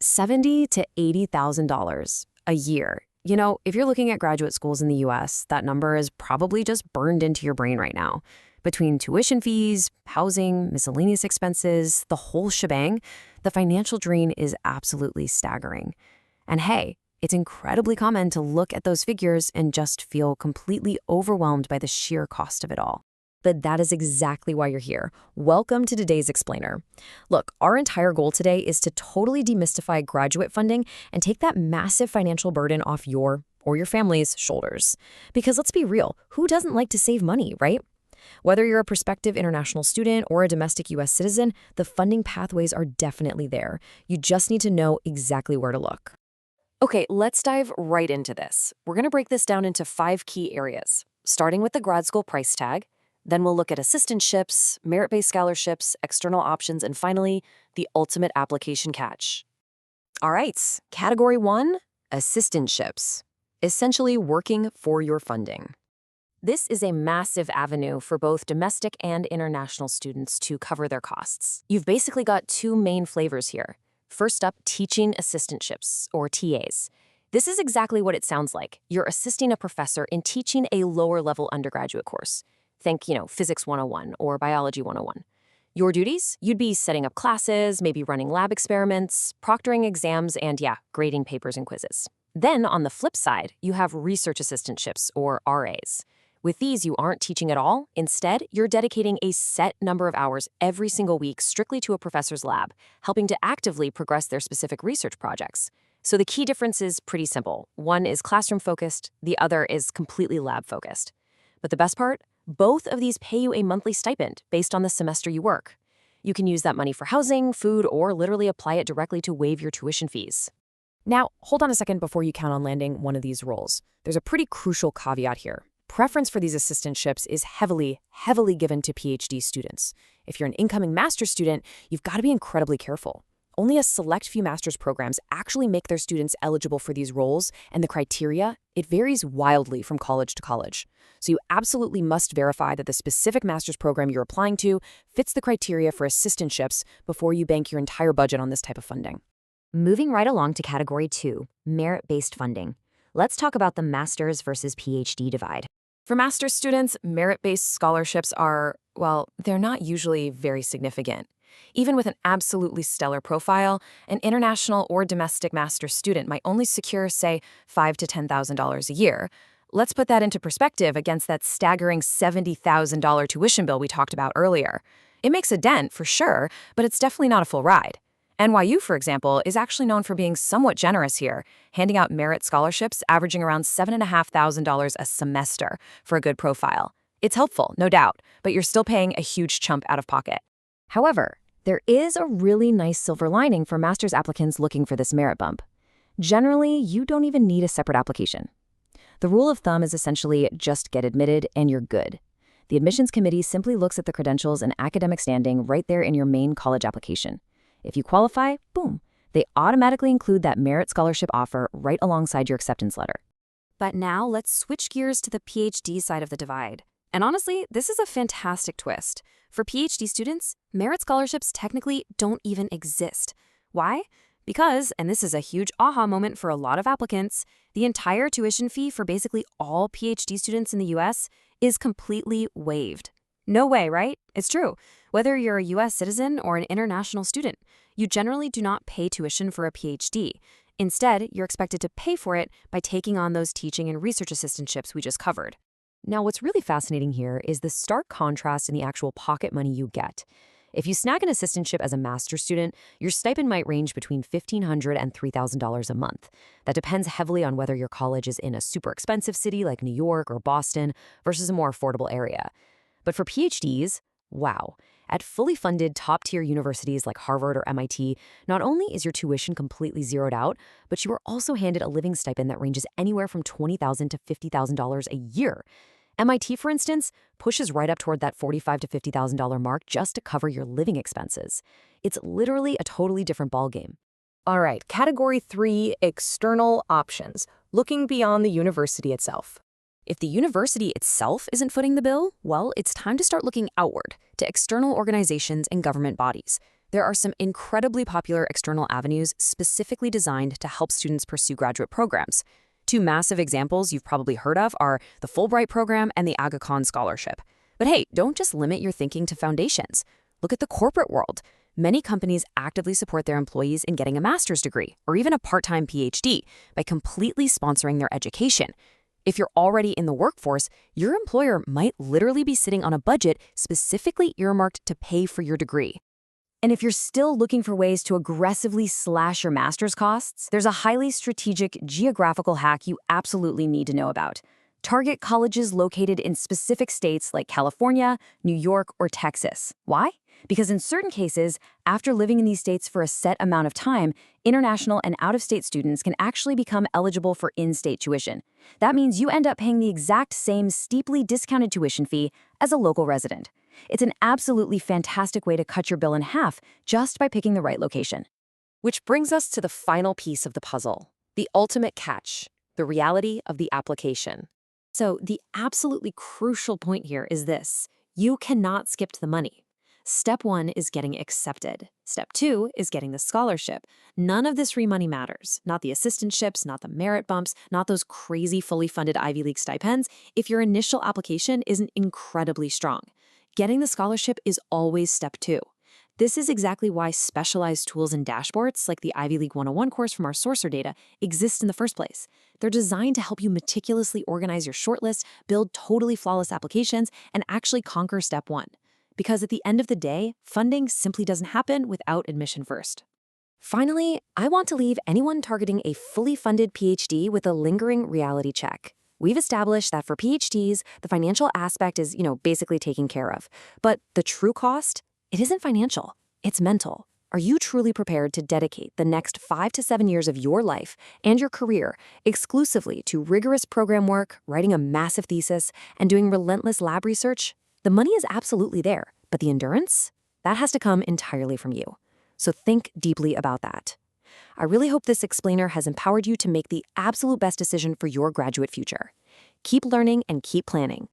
$70,000 to $80,000 a year. You know, if you're looking at graduate schools in the US, that number is probably just burned into your brain right now. Between tuition fees, housing, miscellaneous expenses, the whole shebang, the financial drain is absolutely staggering. And hey, it's incredibly common to look at those figures and just feel completely overwhelmed by the sheer cost of it all. But that is exactly why you're here. Welcome to today's Explainer. Look, our entire goal today is to totally demystify graduate funding and take that massive financial burden off your or your family's shoulders. Because let's be real, who doesn't like to save money, right? Whether you're a prospective international student or a domestic U.S. citizen, the funding pathways are definitely there. You just need to know exactly where to look. Okay, let's dive right into this. We're going to break this down into 5 key areas, starting with the grad school price tag. Then we'll look at assistantships, merit-based scholarships, external options, and finally, the ultimate application catch. All right, Category 1, assistantships, essentially working for your funding. This is a massive avenue for both domestic and international students to cover their costs. You've basically got 2 main flavors here. First up, teaching assistantships, or TAs. This is exactly what it sounds like. You're assisting a professor in teaching a lower-level undergraduate course. Think, Physics 101 or Biology 101. Your duties? You'd be setting up classes, maybe running lab experiments, proctoring exams, and grading papers and quizzes. Then, on the flip side, you have research assistantships, or RAs. With these, you aren't teaching at all. Instead, you're dedicating a set number of hours every single week strictly to a professor's lab, helping to actively progress their specific research projects. So the key difference is pretty simple. One is classroom-focused, the other is completely lab-focused. But the best part? Both of these pay you a monthly stipend based on the semester you work. You can use that money for housing, food, or literally apply it directly to waive your tuition fees. Now, hold on a second before you count on landing one of these roles. There's a pretty crucial caveat here. Preference for these assistantships is heavily given to PhD students. If you're an incoming master's student, you've got to be incredibly careful. Only a select few master's programs actually make their students eligible for these roles, and the criteria, it varies wildly from college to college. So you absolutely must verify that the specific master's program you're applying to fits the criteria for assistantships before you bank your entire budget on this type of funding. Moving right along to Category 2, merit-based funding. Let's talk about the master's versus PhD divide. For master's students, merit-based scholarships are, they're not usually very significant. Even with an absolutely stellar profile, an international or domestic master's student might only secure, say, $5,000 to $10,000 a year. Let's put that into perspective against that staggering $70,000 tuition bill we talked about earlier. It makes a dent, for sure, but it's definitely not a full ride. NYU, for example, is actually known for being somewhat generous here, handing out merit scholarships averaging around $7,500 a semester for a good profile. It's helpful, no doubt, but you're still paying a huge chunk out of pocket. However, there is a really nice silver lining for master's applicants looking for this merit bump. Generally, you don't even need a separate application. The rule of thumb is essentially just get admitted and you're good. The admissions committee simply looks at the credentials and academic standing right there in your main college application. If you qualify, boom, they automatically include that merit scholarship offer right alongside your acceptance letter. But now let's switch gears to the PhD side of the divide. And honestly, this is a fantastic twist. For PhD students, merit scholarships technically don't even exist. Why? Because, and this is a huge aha moment for a lot of applicants, the entire tuition fee for basically all PhD students in the US is completely waived. No way, right? It's true. Whether you're a US citizen or an international student, you generally do not pay tuition for a PhD. Instead, you're expected to pay for it by taking on those teaching and research assistantships we just covered. Now, what's really fascinating here is the stark contrast in the actual pocket money you get. If you snag an assistantship as a master's student, your stipend might range between $1,500 and $3,000 a month. That depends heavily on whether your college is in a super expensive city like New York or Boston versus a more affordable area. But for PhDs, wow. At fully funded top-tier universities like Harvard or MIT, not only is your tuition completely zeroed out, but you are also handed a living stipend that ranges anywhere from $20,000 to $50,000 a year. MIT, for instance, pushes right up toward that $45,000 to $50,000 mark just to cover your living expenses. It's literally a totally different ballgame. All right, Category 3, external options, looking beyond the university itself. If the university itself isn't footing the bill, well, it's time to start looking outward to external organizations and government bodies. There are some incredibly popular external avenues specifically designed to help students pursue graduate programs. Two massive examples you've probably heard of are the Fulbright program and the Aga Khan Scholarship. But hey, don't just limit your thinking to foundations. Look at the corporate world. Many companies actively support their employees in getting a master's degree or even a part-time PhD by completely sponsoring their education. If you're already in the workforce, your employer might literally be sitting on a budget specifically earmarked to pay for your degree. And if you're still looking for ways to aggressively slash your master's costs, there's a highly strategic geographical hack you absolutely need to know about. Target colleges located in specific states like California, New York, or Texas. Why? Because in certain cases, after living in these states for a set amount of time, international and out-of-state students can actually become eligible for in-state tuition. That means you end up paying the exact same steeply discounted tuition fee as a local resident. It's an absolutely fantastic way to cut your bill in half just by picking the right location. Which brings us to the final piece of the puzzle, the ultimate catch, the reality of the application. So the absolutely crucial point here is this: you cannot skip to the money. Step 1 is getting accepted. Step 2 is getting the scholarship. None of this free money matters. Not the assistantships, not the merit bumps, not those crazy fully funded Ivy League stipends, if your initial application isn't incredibly strong. Getting the scholarship is always step 2. This is exactly why specialized tools and dashboards, like the Ivy League 101 course from our Sourcer data, exist in the first place. They're designed to help you meticulously organize your shortlist, build totally flawless applications, and actually conquer step 1. Because at the end of the day, funding simply doesn't happen without admission first. Finally, I want to leave anyone targeting a fully funded PhD with a lingering reality check. We've established that for PhDs, the financial aspect is, basically taken care of. But the true cost? It isn't financial, it's mental. Are you truly prepared to dedicate the next 5 to 7 years of your life and your career exclusively to rigorous program work, writing a massive thesis, and doing relentless lab research? The money is absolutely there, but the endurance? That has to come entirely from you. So think deeply about that. I really hope this explainer has empowered you to make the absolute best decision for your graduate future. Keep learning and keep planning.